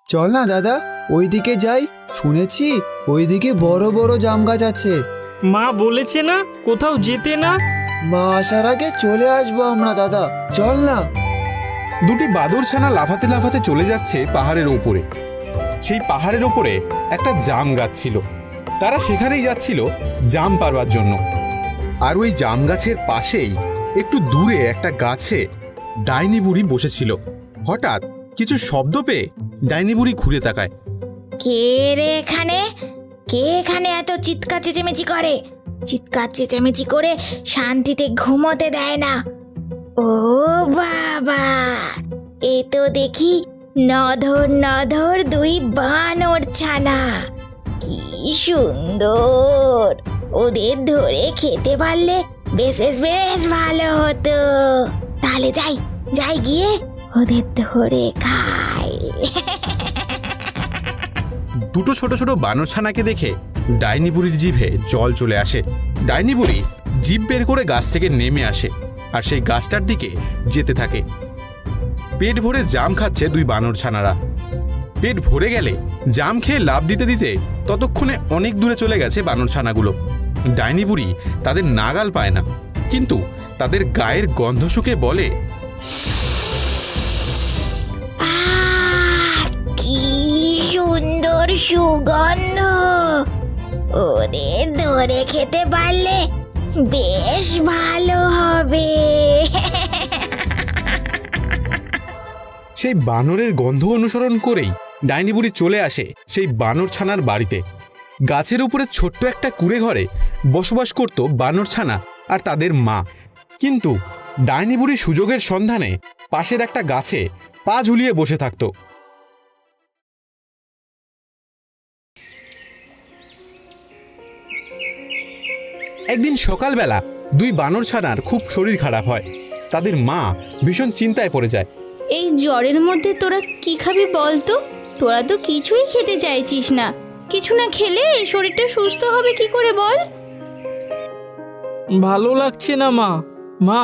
চল না দাদা, ওইদিকে যাই। শুনেছি ওইদিকে বড় বড় জাম গাছ আছে। মা বলেছে না কোথাও যেতে না। মা আসার আগে চলে আসবো আমরা দাদা, চল না। দুটি বাদুড় ছানা লাফাতে লাফাতে চলে যাচ্ছে পাহাড়ের ওপরে। সেই পাহাড়ের ওপরে একটা জাম গাছ ছিল। তারা সেখানেই যাচ্ছিল জাম পাড়বার জন্য। আর ওই জাম গাছের পাশেই একটু দূরে একটা গাছে ডাইনি বুড়ি বসেছিল। হঠাৎ কিছু শব্দ পেয়ে ডাইনি বুড়ি ঘুরে তাকায়। কে রে এখানে? কে এখানে এত চিৎকার চেঁচামেচি করে? চিৎকার চেঁচামেচি করে শান্তিতে ঘুমোতে দেয় না। ও বাবা, এ তো দেখি নধর নধর দুই বানর ছানা। কি সুন্দর! ওদের ধরে খেতে পারলে বেশ বেশ বেশ ভালো হতো। তাহলে যাই যাই গিয়ে ওদের ধরে খাই। দুটো ছোট ছোট বানর ছানাকে দেখে ডাইনি বুড়ির জিভে জল চলে আসে। ডাইনি বুড়ি জিভ বের করে গাছ থেকে নেমে আসে আর সেই গাছটার দিকে যেতে থাকে। পেট ভরে জাম খাচ্ছে দুই বানর ছানারা। পেট ভরে গেলে জাম খেয়ে লাফ দিতে দিতে ততক্ষণে অনেক দূরে চলে গেছে বানর ছানাগুলো। ডাইনি বুড়ি তাদের নাগাল পায় না, কিন্তু তাদের গায়ের গন্ধ শুকে বলে, কি সুন্দর সুগন্ধ! ওদের ধরে খেতে পারলে বেশ ভালো হবে। সেই বানরের গন্ধ অনুসরণ করেই ডাইনি বুড়ি চলে আসে সেই বানর ছানার বাড়িতে। গাছের উপরে ছোট্ট একটা কুঁড়ে ঘরে বসবাস করত বানর ছানা আর তাদের মা। কিন্তু ডাইনি বুড়ি সুযোগের সন্ধানে পাশের একটা গাছে পা ঝুলিয়ে বসে থাকত। একদিন সকালবেলা দুই বানর ছানার খুব শরীর খারাপ হয়। তাদের মা ভীষণ চিন্তায় পড়ে যায়। এই জ্বরের মধ্যে তোরা কি খাবি বলতো? তোরা তো কিছুই খেতে চাইছিস না। কিছু না খেলে এই শরীরটা সুস্থ হবে কি করে বল? ভালো লাগছে না মা। মা,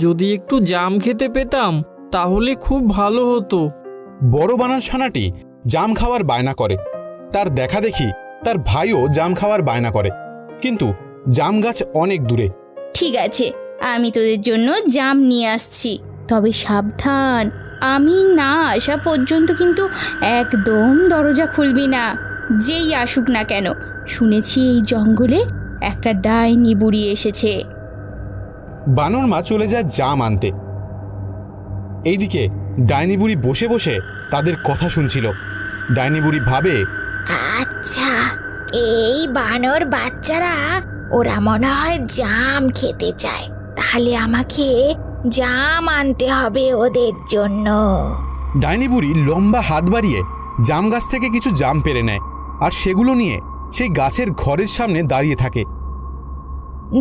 যদি একটু জাম খেতে পেতাম তাহলে খুব ভালো হতো। বড় বানর ছানাটি জাম খাওয়ার বায়না করে। তার দেখা দেখি তার ভাইও জাম খাওয়ার বায়না করে, কিন্তু জাম গাছ অনেক দূরে। ঠিক আছে, আমি তোদের জন্য জাম নিয়ে আসছি, তবে সাবধান, আমি না আসা পর্যন্ত কিন্তু একদম দরজা খুলবি না, যেই আসুক না কেন। শুনেছি এই জঙ্গলে একটা ডাইনি বুড়ি এসেছে। বানর মা চলে যায় জাম আনতে। এইদিকে ডাইনি বুড়ি বসে বসে তাদের কথা শুনছিল। ডাইনি বুড়ি ভাবে, আচ্ছা, এই বানর বাচ্চারা ওরা মনে হয় জাম খেতে চায়, তাহলে আমাকে জাম আনতে হবে ওদের জন্য। ডাইনি বুড়ি লম্বা হাত বাড়িয়ে জাম গাছ থেকে কিছু জাম পেড়ে নেয় আর সেগুলো নিয়ে সেই গাছের ঘরের সামনে দাঁড়িয়ে থাকে।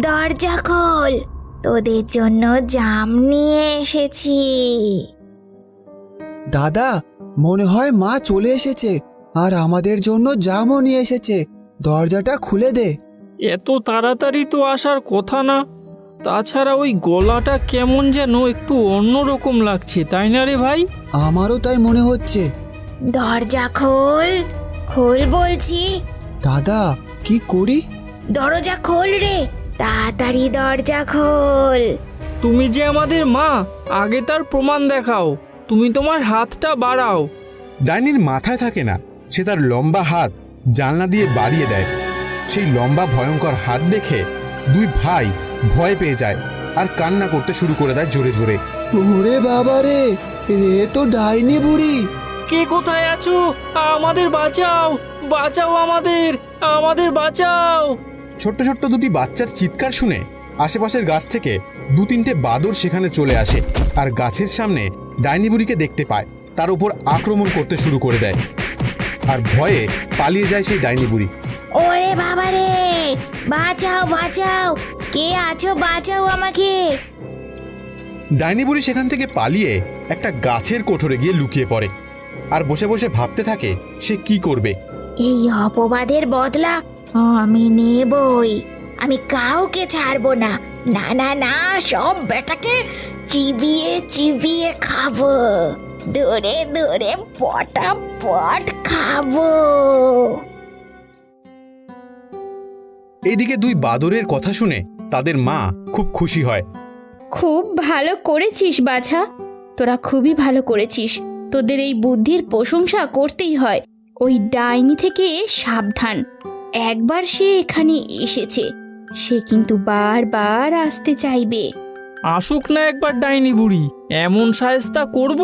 দরজা খোল, তোদের জন্য জাম নিয়ে এসেছি। দাদা, মনে হয় মা চলে এসেছে আর আমাদের জন্য জামও নিয়ে এসেছে। দরজাটা খুলে দে। এত তাড়াতাড়ি তো আসার কথা না। তাছাড়া ওই গলাটা কেমন যেন একটু অন্যরকম লাগছে, তাই না রে ভাই? আমারও তাই মনে হচ্ছে। দরজা খোল, খোল বলছি। দাদা, কি করি? দরজা খোল রে, তাড়াতাড়ি দরজা খোল। তুমি যে আমাদের মা, আগে তার প্রমাণ দেখাও। তুমি তোমার হাতটা বাড়াও। ডাইনির মাথায় থাকে না, সে তার লম্বা হাত জানলা দিয়ে বাড়িয়ে দেয়। সেই লম্বা ভয়ঙ্কর হাত দেখে দুই ভাই ভয় পেয়ে যায় আর কান্না করতে শুরু করে দেয় জোরে জোরে। ওরে বাবা রে, এ তো ডাইনি বুড়ি। কে কোথায় আছো? আমাদের বাঁচাও, বাঁচাও, আমাদের আমাদের বাঁচাও। ছোট্ট ছোট্ট দুটি বাচ্চার চিৎকার শুনে আশেপাশের গাছ থেকে দু তিনটে বাদর সেখানে চলে আসে আর গাছের সামনে ডাইনি বুড়িকে দেখতে পায়। তার উপর আক্রমণ করতে শুরু করে দেয় আর ভয়ে পালিয়ে যায় সেই ডাইনি বুড়ি। ওরে বাবা রে, বাঁচাও বাঁচাও, কে আছো, বাঁচাও আমাকে। ডাইনি বুড়ি সেখান থেকে পালিয়ে একটা গাছের কোঠরে গিয়ে লুকিয়ে পড়ে আর বসে বসে ভাবতে থাকে সে কি করবে। এই অপবাদের বদলা আমি নেবই, আমি কাউকে ছাড়বো না। না না না, সব বেটাকে চিবিয়ে চিবিয়ে খাবো। ধরে ধরে পটাপট খাবো। এইদিকে দুই বাদরের কথা শুনে তাদের মা খুব খুশি হয়। খুব ভালো করেছিস বাছা, তোরা খুবই ভালো করেছিস। তোদের এই বুদ্ধির প্রশংসা করতেই হয়। ওই ডাইনি থেকে সাবধান। একবার সে এখানে এসেছে, সে কিন্তু বারবার আসতে চাইবে। আসুক না একবার ডাইনি বুড়ি, এমন শায়েস্তা করব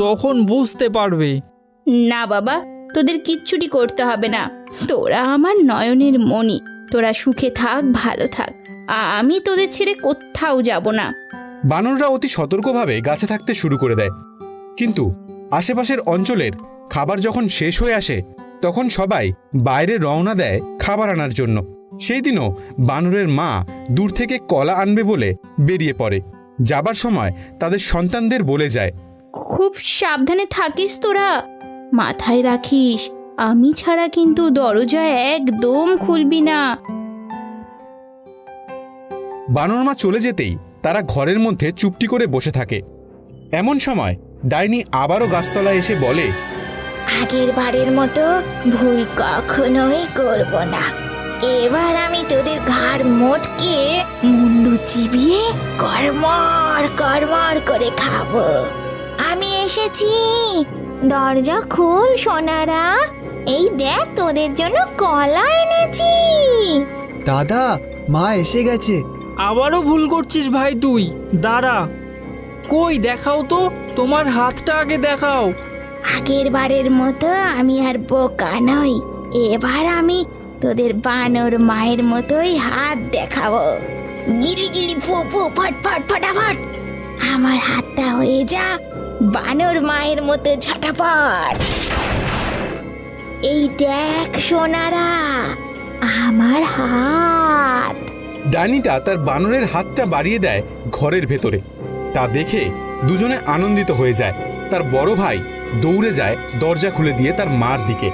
তখন বুঝতে পারবে। না বাবা, তোদের কিচ্ছুটি করতে হবে না। তোরা আমার নয়নের মণি, তোরা সুখে থাক, ভালো থাক। আমি তোদের ছেড়ে কোথাও যাব না। বানররা অতি সতর্কভাবে গাছে থাকতে শুরু করে দেয়। কিন্তু আশেপাশের অঞ্চলের খাবার যখন শেষ হয়ে আসে তখন সবাই বাইরে রওনা দেয় খাবার আনার জন্য। সেই দিনও বানরের মা দূর থেকে কলা আনবে বলে বেরিয়ে পড়ে। যাবার সময় তাদের সন্তানদের বলে যায়, খুব সাবধানে থাকিস তোরা, মাথায় রাখিস আমি ছাড়া কিন্তু দরজা একদম খুলবি না। বানর মা চলে যেতেই তারা ঘরের মধ্যে চুপটি করে বসে থাকে। এমন সময় ডাইনি আবারও গাছতলায় এসে বলে, আগের বারের মতো ভুল কখনোই করব না। এবার আমি তোদের ঘাড় মোটকে মুন্ডু চিবিয়ে কর্মর কর্মর করে খাবো। আমি এসেছি, দরজা খোল সোনারা। এই দেখ তোদের জন্য কলা এনেছি। দাদা, মা এসে গেছে। আবারও ভুল করছিস ভাই তুই, দাঁড়া। কই দেখাও তো, তোমার হাতটা আগে দেখাও। আগের বারের মতো আমি আর বোকা নই। এবার আমি তোদের বানর মায়ের মতোই হাত দেখাবো। গিলি গিলি ফু ফু ফট ফট ফটাফট। আমার হাতটা হয়ে যা বানর মায়ের মতো ঝটাপট। এই দেখ সোনারা, আমার হাত। ডাইনিটা তার বানরের হাতটা বাড়িয়ে দেয় ঘরের ভেতরে। তা দেখে দুজনে আনন্দিত হয়ে যায়। তার বড় ভাই দৌড়ে যায় দরজা খুলে দিয়ে তার মার দিকে।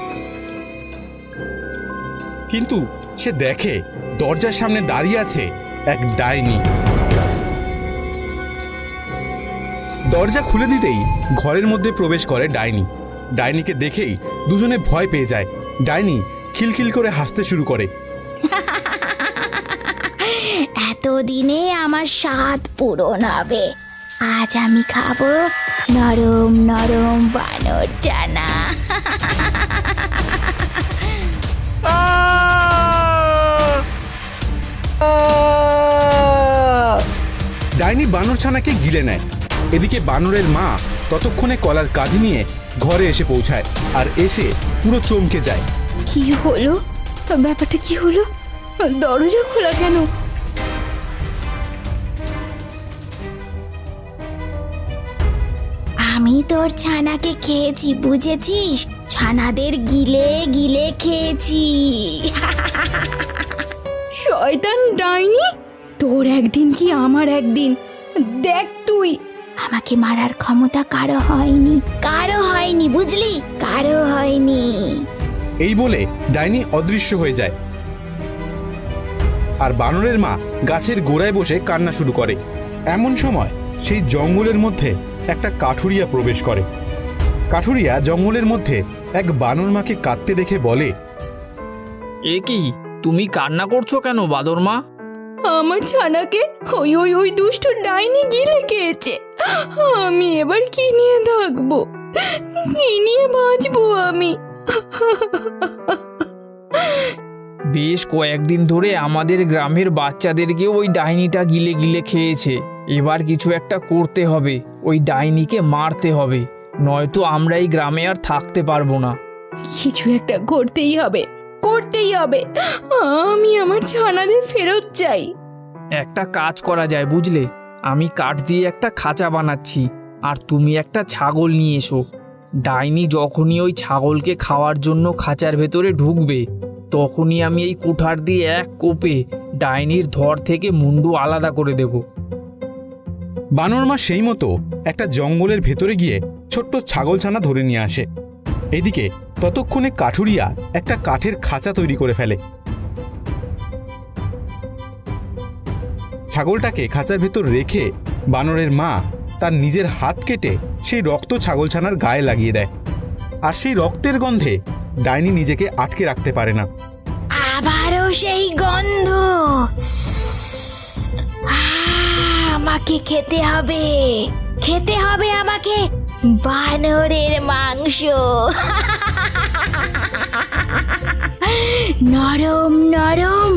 কিন্তু সে দেখে দরজার সামনে দাঁড়িয়ে আছে এক ডাইনি। দরজা খুলে দিতেই ঘরের মধ্যে প্রবেশ করে ডাইনি। ডাইনিকে দেখেই দুজনে ভয় পেয়ে যায়। ডাইনি খিলখিল করে হাসতে শুরু করে। এতদিনে আমার স্বাদ পূরণ হবে। আজ আমি খাবো নরম নরম বানর চানা। ডাইনি বানর ছানাকে গিলে নেয়। এদিকে বানরের মা ততক্ষণে কলার কাঁধি নিয়ে ঘরে এসে পৌঁছায় আর এসে পুরো চমকে যায়। কি হলো? ব্যাপারটা কি হলো? দরজা খোলা কেন? আমি তোর ছানাকে খেয়েছি, বুঝেছিস? ছানাদের গিলে গিলে খেয়েছি। শয়তান ডাইনি, তোর একদিন কি আমার একদিন। দেখ তুই, আমাকে মারার ক্ষমতা কারো হয়নি, কারো হয়নি, বুঝলি? কারো হয়নি। এই বলে ডাইনি অদৃশ্য হয়ে যায়। আর বানরের মা গাছের গোড়ায় বসে কান্না শুরু করে। এমন সময় সেই জঙ্গলের মধ্যে একটা কাঠুরিয়া প্রবেশ করে। কাঠুরিয়া জঙ্গলের মধ্যে এক বানর মাকে কাঁদতে দেখে বলে, এ কি, তুমি কান্না করছো কেন বাদর মা? আমার ছানাকে ওই ওই ওই দুষ্ট ডাইনি গিলে খেয়েছে। আমি এবার কি নিয়ে থাকবো, কি নিয়ে বাঁচবো আমি? বেশ কয়েকদিন ধরে আমাদের গ্রামের বাচ্চাদেরকে ওই ডাইনিটা গিলে গিলে খেয়েছে। এবার কিছু একটা করতে হবে, ওই ডাইনিকে মারতে হবে, নয়তো আমরা এই গ্রামে আর থাকতে পারবো না। কিছু একটা করতেই হবে, করতেই হবে। আমি আমার ছানাদের ফেরত চাই। একটা কাজ করা যায় বুঝলে, আমি কাঠ দিয়ে একটা খাঁচা বানাচ্ছি, আর তুমি একটা ছাগল নিয়ে এসো। ডাইনি যখনই ওই ছাগলকে খাওয়ার জন্য খাঁচার ভেতরে ঢুকবে, তখনই আমি এই কুঠার দিয়ে এক কোপে ডাইনির ধর থেকে মুন্ডু আলাদা করে দেব। বানর মা সেই মতো একটা জঙ্গলের ভেতরে গিয়ে ছোট্ট ছাগলছানা ধরে নিয়ে আসে। এদিকে ততক্ষণে কাঠুরিয়া একটা কাঠের খাঁচা তৈরি করে ফেলে। ছাগলটাকে খাঁচার ভেতর রেখে বানরের মা তার নিজের হাত কেটে সেই রক্ত ছাগলছানার গায়ে লাগিয়ে দেয়। আর সেই রক্তের গন্ধে ডাইনি নিজেকে আটকে রাখতে পারে না। আবারও সেই গন্ধ। আমাকে খেতে হবে, খেতে হবে আমাকে বানরের মাংস। নরম নরম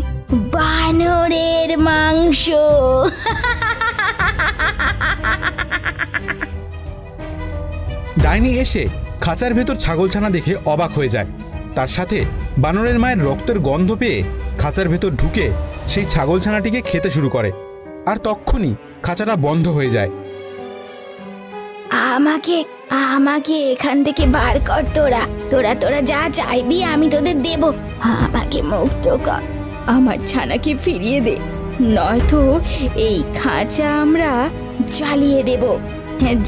বানরের মাংস। ডাইনি এসে খাঁচার ভেতর ছাগলছানা দেখে অবাক হয়ে যায়। তার সাথে বানরের মায়ের রক্তের গন্ধ পেয়ে খাঁচার ভেতর ঢুকে সেই ছাগলছানাটিকে খেতে শুরু করে। আর তক্ষুনি খাঁচাটা বন্ধ হয়ে যায়। আমাকে আমাকে এখান থেকে বার কর। তোরা তোরা তোরা যা চাইবি আমি তোদের দেব। আমাকে মুক্ত কর। আমার ছানাকে ফিরিয়ে দে, নয়তো এই খাঁচা আমরা জ্বালিয়ে দেব।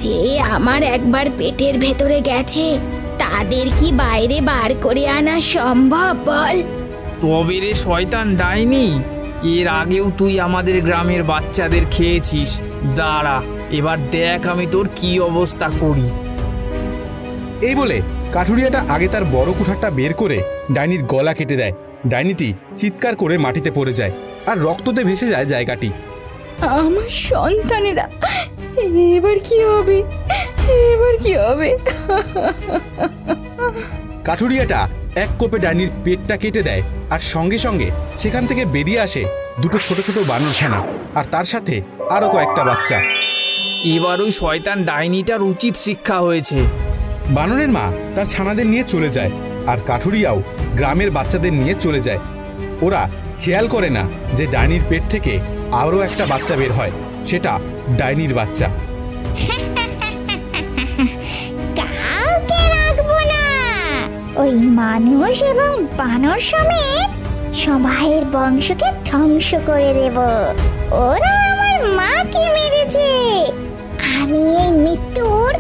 যে আমার একবার পেটের ভেতরে গেছে তাদের কি বাইরে বার করে আনা সম্ভব বল? তবে রে শয়তান ডাইনি, এর আগেও তুই আমাদের গ্রামের বাচ্চাদের খেয়েছিস। দাঁড়া, এবার দেখ আমি তোর কি অবস্থা করি। এই বলে কাঠুরিয়াটা আগে তার বড় কুঠারটা বের করে ডাইনির গলা কেটে দেয়। ডাইনিটি চিৎকার করে মাটিতে পড়ে যায় আর রক্ততে ভেসে যায় জায়গাটি। আমার সন্তানেরা, এবার কি হবে, এবার কি হবে? কাঠুরিয়াটা এক কোপে ডাইনির পেটটা কেটে দেয় আর সঙ্গে সঙ্গে সেখান থেকে বেরিয়ে আসে দুটো ছোট ছোট বানর ছানা আর তার সাথে আরো কয়েকটা বাচ্চা। এবার ওই শয়তান ডাইনিটার উচিত শিক্ষা হয়েছে। বানরের মা তার ছানাদের নিয়ে চলে যায় আর কাঠুরিয়াও গ্রামের বাচ্চাদের নিয়ে চলে যায়। ওরা খেয়াল করে না যে ডাইনির পেট থেকে আরও একটা বাচ্চা বের হয়, সেটা ডাইনির বাচ্চা। কাউকে রাখবো না, ওই মানুষ এবং বানর সমেত সবাইয়ের বংশকে ধ্বংস করে দেব। ওরা আমার মাকে মেরেছে, আমি এই মৃত্যুর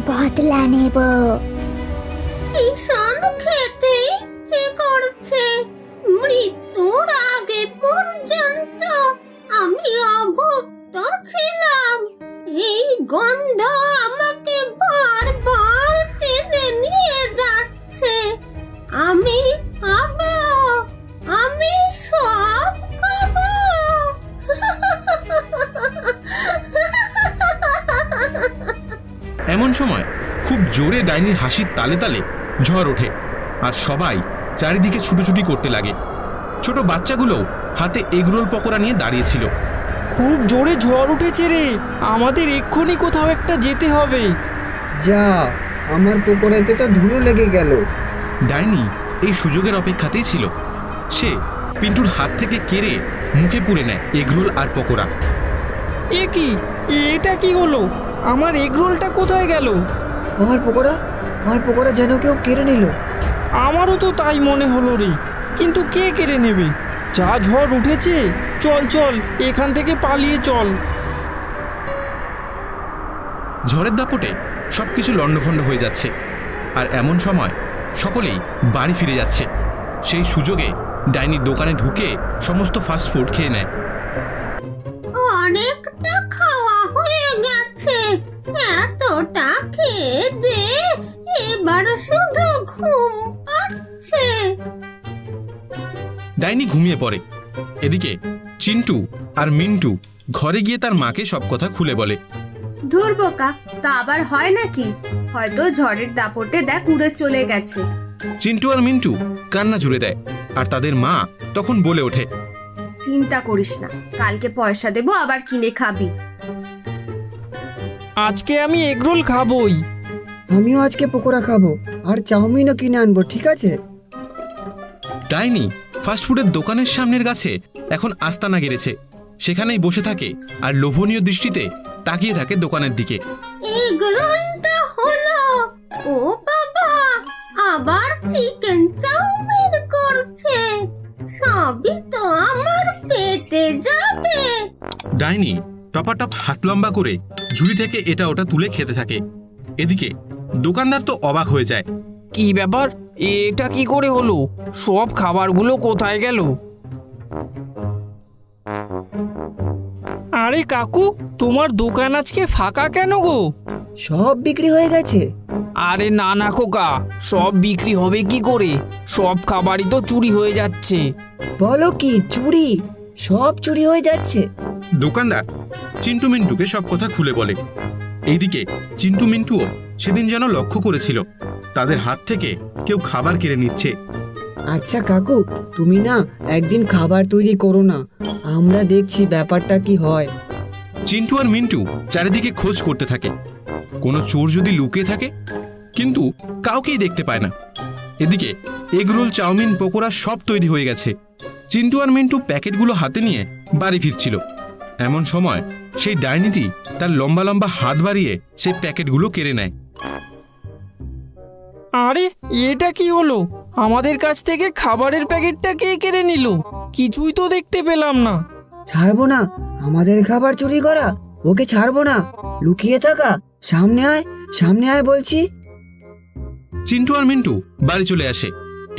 বদলা নেব। ভীষণ খেতে ইচ্ছে করছে। মৃত্যুর আগে পর্যন্ত আমি অভুক্ত ছিলাম। এই গন্ধ আমাকে বারবার টেনে নিয়ে যাচ্ছে। আমি খাবো, আমি সব খাবো। এমন সময় খুব জোরে ডাইনির হাসির তালে তালে ঝড় ওঠে আর সবাই চারিদিকে ছুটোছুটি করতে লাগে। ছোট বাচ্চাগুলোও হাতে এগরোল পকোড়া নিয়ে দাঁড়িয়েছিল। খুব জোরে ঝড় উঠেছে রে, আমাদের এক্ষুনি কোথাও একটা যেতে হবে। যা, আমার পকোড়াতে তো ধুলো লেগে গেল। ডাইনি এই সুযোগের অপেক্ষাতেই ছিল। সে পিন্টুর হাত থেকে কেড়ে মুখে পুরে নেয় এগরোল আর পকোড়া। এ কি, এটা কি হলো? আমার এগরোলটা কোথায় গেল? আমার পকোড়া যেন কেউ কেড়ে নিল। আমারও তো তাই মনে হলো রে, কিন্তু কে কেড়ে নেবে? যা ঝড় উঠেছে, চল চল এখান থেকে পালিয়ে চল। ঝড়ের দাপটে সবকিছু লণ্ডভণ্ড হয়ে যাচ্ছে আর এমন সময় সকলেই বাড়ি ফিরে যাচ্ছে। সেই সুযোগে ডাইনির দোকানে ঢুকে সমস্ত ফাস্টফুড খেয়ে নেয়। অনেকটা খাওয়া হয়ে গেছে, এতটা খেয়ে দে, এবার শুধু ঘুম পাচ্ছে। ডাইনি ঘুমিয়ে পড়ে। এদিকে চিন্টু আর মিন্টু ঘরে গিয়ে তার মাকে সব কথা খুলে বলে। ধুর বোকা, তা আবার হয় নাকি? হয়তো ঝড়ের দাপটে দেখ উড়ে চলে গেছে। চিন্টু আর মিন্টু কান্না জুড়ে দেয় আর তাদের মা তখন বলে ওঠে, চিন্তা করিস না, কালকে পয়সা দেবো, আবার কিনে খাবি। আজকে আমি এগরোল খাবই। আমিও আজকে পকোড়া খাবো আর চাউমিনও কিনে আনবো, ঠিক আছে? ডাইনি ফাস্টফুডের দোকানের সামনের গাছে এখন আস্তানা গেড়েছে। সেখানেই বসে থাকে আর লোভনীয় দৃষ্টিতে তাকিয়ে থাকে দোকানের দিকে। এগরোলটা হলো, ও বাবা, আবার চিকেন চাউমিন করছে। সবই তো আমার পেটে যাবে। ডাইনি টপাটপ হাত লম্বা করে ঝুড়ি থেকে এটা ওটা তুলে খেতে থাকে। এদিকে দোকানদার তো অবাক হয়ে যায়। কি ব্যাপার, এটা কি করে হলো? সব খাবারগুলো কোথায় গেল? আরে আরে কাকু, তোমার দোকান আজকে ফাঁকা কেন গো? সব বিক্রি হয়ে গেছে। আরে না না খোকা, সব বিক্রি হবে কি করে? সব খাবারই তো চুরি হয়ে যাচ্ছে। বলো কি, চুরি? সব চুরি হয়ে যাচ্ছে? দোকানদার চিন্টু মিন্টুকে সব কথা খুলে বলে। এইদিকে চিন্টু মিন্টুও সেদিন যেন লক্ষ্য করেছিল তাদের হাত থেকে কেউ খাবার কেড়ে নিচ্ছে। আচ্ছা কাকু, তুমি না একদিন খাবার তৈরি করো না, আমরা দেখছি ব্যাপারটা কি হয়। চিন্টু আর মিন্টু চারিদিকে খোঁজ করতে থাকে, কোনো চোর যদি লুকিয়ে থাকে, কিন্তু কাউকেই দেখতে পায় না। এদিকে এগরোল, চাউমিন, পকোড়া সব তৈরি হয়ে গেছে। চিন্টু আর মিন্টু প্যাকেটগুলো হাতে নিয়ে বাড়ি ফিরছিল। এমন সময় সেই ডাইনিটি তার লম্বা লম্বা হাত বাড়িয়ে সেই প্যাকেটগুলো কেড়ে নেয়। আরে এটা কি হলো? আমাদের কাছ থেকে খাবারের প্যাকেটটা কে কেড়ে নিল? কিছুই তো দেখতে পেলাম না। ছাড়বো না, আমাদের খাবার চুরি করা, ওকে ছাড়বো না। লুকিয়ে থাকা, সামনে আয়, সামনে আয় বলছি। চিন্টু আর মিন্টু বাড়ি চলে আসে।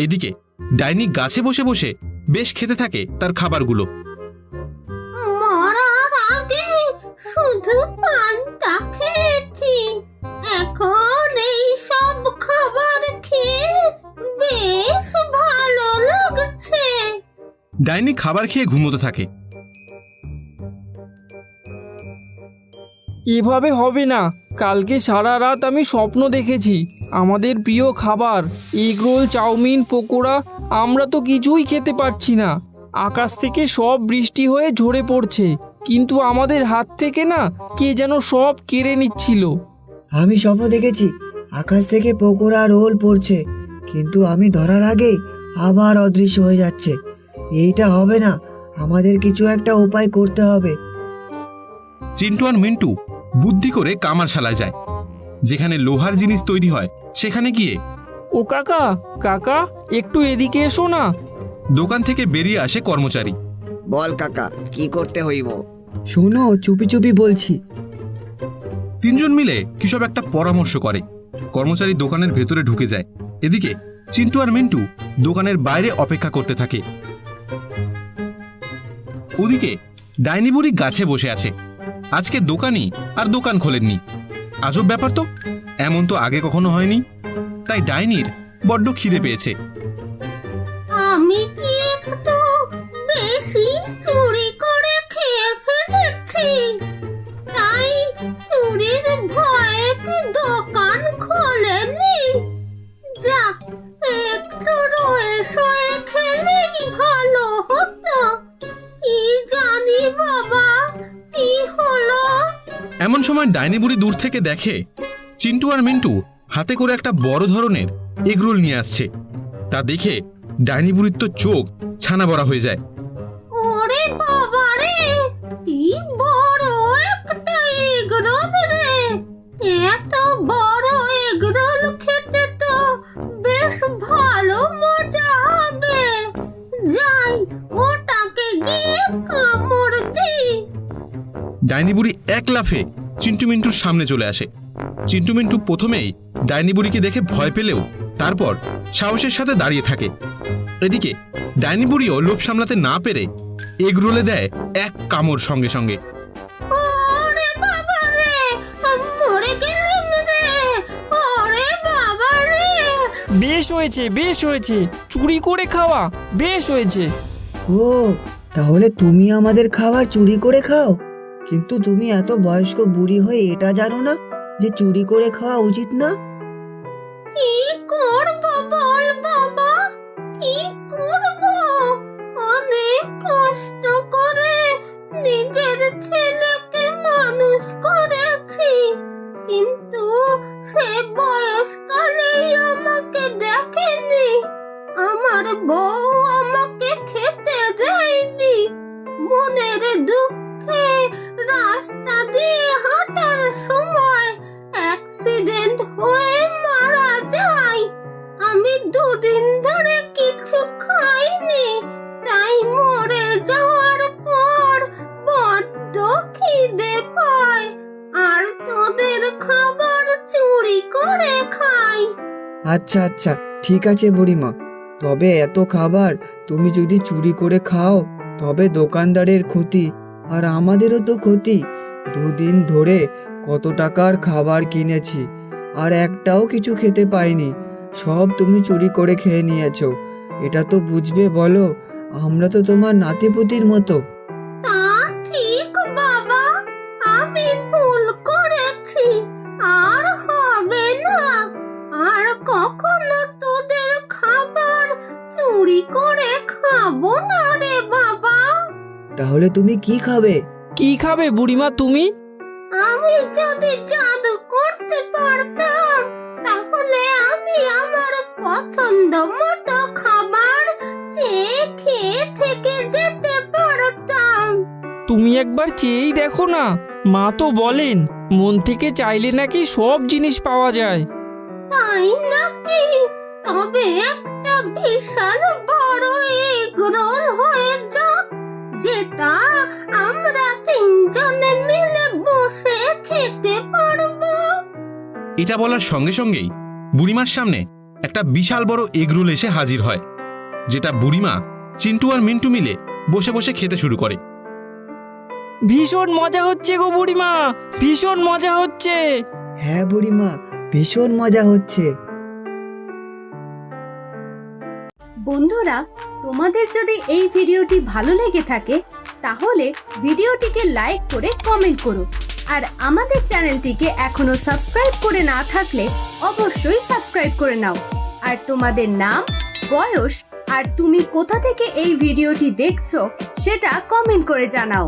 এদিকে ডাইনি গাছে বসে বসে বেশ খেতে থাকে তার খাবারগুলো। মরার আগে শুধু পান্তা খেয়েছি, এখন এই সব খাবার খেয়ে বেশ ভালো লাগছে। ডাইনি খাবার খেয়ে ঘুমোতে থাকে। এভাবে হবে না। কালকে সারা রাত আমি স্বপ্ন দেখেছি আমাদের প্রিয় খাবার এগরোল, চাউমিন, পকোড়া, আমরা তো কিছুই খেতে পারছি না। আকাশ থেকে সব বৃষ্টি হয়ে ঝরে পড়ছে, কিন্তু আমাদের হাত থেকে না কে যেন সব কেড়ে নিচ্ছিল। আমি স্বপ্ন দেখেছি আকাশ থেকে পকোড়া, রোল পড়ছে, কিন্তু আমি ধরার আগেই আবার অদৃশ্য হয়ে যাচ্ছে। এইটা হবে না, আমাদের কিছু একটা উপায় করতে হবে। চিন্টু আর মিন্টু বুদ্ধি করে কামারশালায় যায়, যেখানে লোহার জিনিস তৈরি হয় সেখানে গিয়ে, ও কাকা, কাকা একটু এদিকে এসো না। দোকান থেকে বেরিয়ে আসে কর্মচারী। বল কাকা, কি করতে হইব? শোনো, চুপি চুপি বলছি। তিনজন মিলে কিসব একটা পরামর্শ করে। কর্মচারী দোকানের ভেতরে ঢুকে যায়। এদিকে চিন্টু আর মিন্টু দোকানের বাইরে অপেক্ষা করতে থাকে। ওদিকে ডাইনি বুড়ি গাছে বসে আছে। আজকে দোকানি আর দোকান খোলেননি। আজব ব্যাপার তো, এমন তো আগে কখনো হয়নি। তাই ডাইনির বড্ড খিদে পেয়েছে। আমি কি একটু বেশি চুরি করে খেয়ে ফেলেছি? তাই চুরির ভয়ে কি দোকান খোলেনি? যা, একটু রয়ে শয়ে খেলেই ভালো হতো। কি জানি বাবা, কি হলো? এমন সময় ডাইনি বুড়ি দূর থেকে দেখে চিন্টু আর মিন্টু হাতে করে একটা বড় ধরনের এগরোল নিয়ে আসছে। তা দেখে ডাইনি বুড়ির তো চোখ ছানা বড়া হয়ে যায়। ওরে বাবা রে, কি বড় একটা এগরোল রে! এত বড় এগরোল খেতে তো বেশ ভালো মজা হবে। যাই, ওটাকে গিয়ে কামড় দিই। ডাইনি বুড়ি এক লাফে চিন্টু মিন্টুর সামনে চলে আসে। চিন্টু মিন্টু প্রথমেই ডাইনি বুড়িকে দেখে ভয় পেলেও তারপর সাহসের সাথে দাঁড়িয়ে থাকে। এদিকে ডাইনি বুড়িও লোভ সামলাতে না পেরে এগরোলে দেয় এক কামড় সঙ্গে সঙ্গে। ওরে বাবা রে, মরে গেলাম রে! ওরে বাবা রে! বেশ হয়েছে, বেশ হয়েছে, চুরি করে খাওয়া বেশ হয়েছে। ও, তাহলে তুমি আমাদের খাবার চুরি করে খাও? কিন্তু তুমি এত বয়স্ক বুড়ি হয়ে এটা জানো না যে চুরি করে খাওয়া উচিত না? কি করব বল বাবা, কি করব? অনেক কষ্ট করে নিজের ছেলেকে মানুষ করেছি, কিন্তু সে বয়সকালেই আমাকে দেখেনি। আমার বউ আমাকে খেতে দেয়নি। মনের দুঃখে রাস্তা দিয়ে হাঁটার সময় অ্যাক্সিডেন্ট হয়ে মারা যায়। আমি দুদিন ধরে কিছু খাইনি, তাই মরে যাওয়ার পর বড্ড খিদে পায়, আর তোদের খাবার চুরি করে খাই। আচ্ছা আচ্ছা, ঠিক আছে বুড়িমা, তবে এত খাবার তুমি যদি চুরি করে খাও তবে দোকানদারের ক্ষতি, আর আমাদেরও তো ক্ষতি। 2 দিন ধরে কত টাকার খাবার কিনেছি আর একটাও কিছু খেতে পাইনি। সব তুমি চুরি করে খেয়ে নিয়েছো। এটা তো বুঝবে বলো? আমরা তো তোমার নাতিপুতির মতো। তা ঠিক বাবা, আমি ভুল করেছি, আর হবে না। আর কখনো তোদের খাবার চুরি করে খাবো না রে বাবা। তাহলে তুমি কি খাবে? কি খাবে বুড়িমা তুমি? আমি যদি জাদু করতে পারতাম তাহলে আমি আমার পছন্দ মতো খাবার চেয়ে খেয়ে থেকে যেতে পারতাম। তুমি একবার চেয়েই দেখো না, মা তো বলেন মন থেকে চাইলে নাকি সব জিনিস পাওয়া যায়। তাই নাকি? তবে একটা বিশাল বড় এগ রোল হয়ে যাক, যেটা আমরা 3 জনে মিলে বসে খেতে পারবো। এটা বলার সঙ্গে সঙ্গেই বুড়িমার সামনে একটা বিশাল বড় এগরোল এসে হাজির হয়, যেটা বুড়িমা, চিন্টু আর মিন্টু মিলে বসে বসে খেতে শুরু করে। ভীষণ মজা হচ্ছে গো বুড়িমা, ভীষণ মজা হচ্ছে। হ্যাঁ বুড়িমা, ভীষণ মজা হচ্ছে। বন্ধুরা, তোমাদের যদি এই ভিডিওটি ভালো লেগে থাকে তাহলে ভিডিওটিকে লাইক করে কমেন্ট করো। আর আমাদের চ্যানেলটিকে এখনো সাবস্ক্রাইব করে না থাকলে অবশ্যই সাবস্ক্রাইব করে নাও। আর তোমাদের নাম, বয়স আর তুমি কোথা থেকে এই ভিডিওটি দেখছো সেটা কমেন্ট করে জানাও।